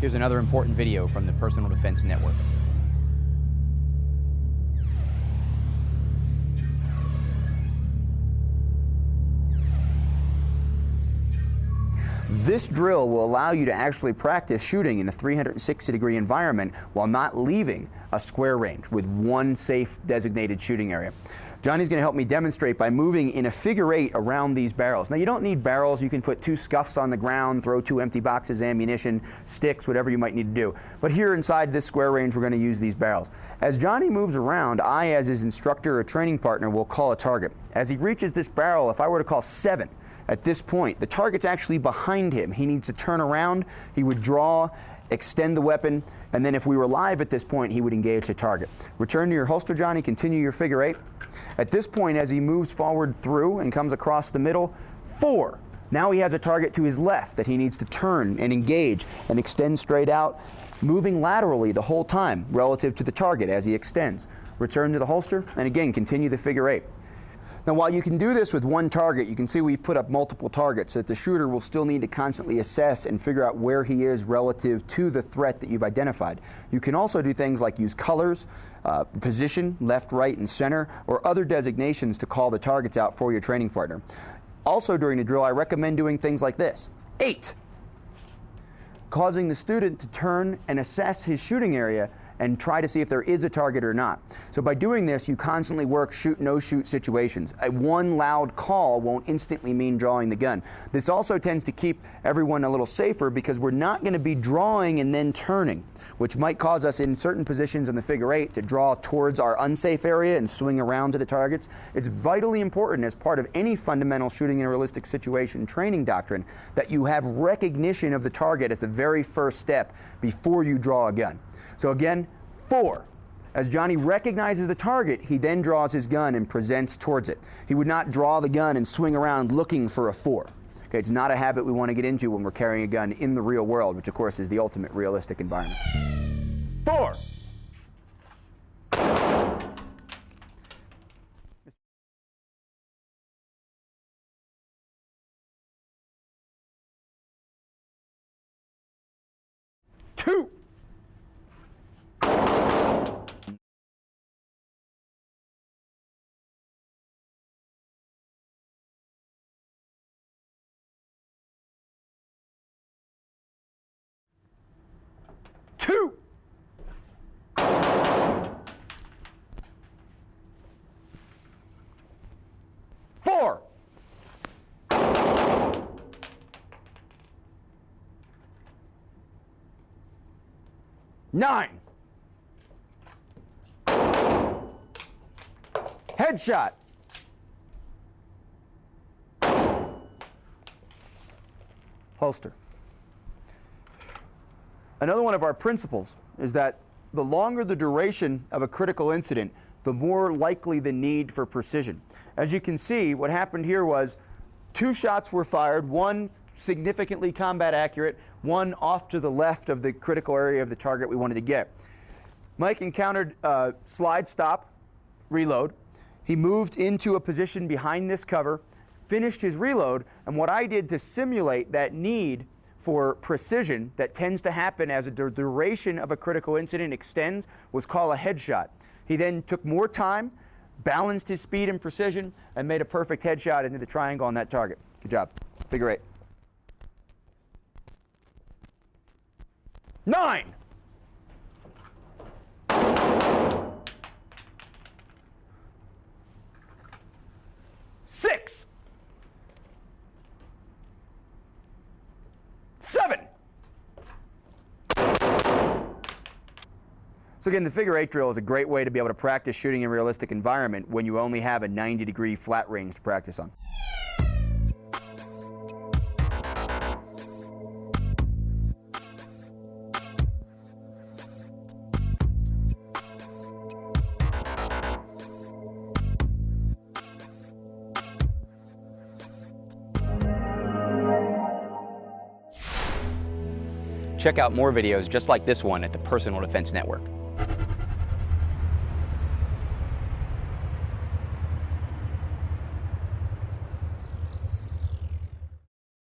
Here's another important video from the Personal Defense Network. This drill will allow you to actually practice shooting in a 360-degree environment while not leaving a square range with one safe designated shooting area. Johnny's going to help me demonstrate by moving in a figure-8 around these barrels. Now, you don't need barrels. You can put 2 scuffs on the ground, throw 2 empty boxes, ammunition, sticks, whatever you might need to do. But here inside this square range, we're going to use these barrels. As Johnny moves around, I, as his instructor or training partner, will call a target. As he reaches this barrel, if I were to call 7, at this point, the target's actually behind him. He needs to turn around, he would draw, extend the weapon, and then if we were live at this point, he would engage the target. Return to your holster, Johnny, continue your figure-8. At this point, as he moves forward through and comes across the middle, 4. Now he has a target to his left that he needs to turn and engage and extend straight out, moving laterally the whole time relative to the target as he extends. Return to the holster, and again, continue the figure-8. Now, while you can do this with one target, you can see we've put up multiple targets that the shooter will still need to constantly assess and figure out where he is relative to the threat that you've identified. You can also do things like use colors, position, left, right, and center, or other designations to call the targets out for your training partner. Also during the drill, I recommend doing things like this. 8, causing the student to turn and assess his shooting area and try to see if there is a target or not. So by doing this, you constantly work shoot, no shoot situations. One loud call won't instantly mean drawing the gun. This also tends to keep everyone a little safer because we're not going to be drawing and then turning, which might cause us in certain positions in the figure-8 to draw towards our unsafe area and swing around to the targets. It's vitally important as part of any fundamental shooting in a realistic situation training doctrine that you have recognition of the target as the very first step before you draw a gun. So again, 4. As Johnny recognizes the target, he then draws his gun and presents towards it. He would not draw the gun and swing around looking for a 4. Okay, it's not a habit we want to get into when we're carrying a gun in the real world, which of course is the ultimate realistic environment. 4. Two. 2. 4. 9. Headshot. Holster. Another one of our principles is that the longer the duration of a critical incident, the more likely the need for precision. As you can see, what happened here was 2 shots were fired, one significantly combat accurate, one off to the left of the critical area of the target we wanted to get. Mike encountered slide, stop, reload. He moved into a position behind this cover, finished his reload, and what I did to simulate that need for precision that tends to happen as the duration of a critical incident extends was call a headshot. He then took more time, balanced his speed and precision, and made a perfect headshot into the triangle on that target. Good job. Figure-8. 9. 6. 7. So again, the figure-8 drill is a great way to be able to practice shooting in a realistic environment when you only have a 90-degree flat range to practice on. Check out more videos just like this one at the Personal Defense Network.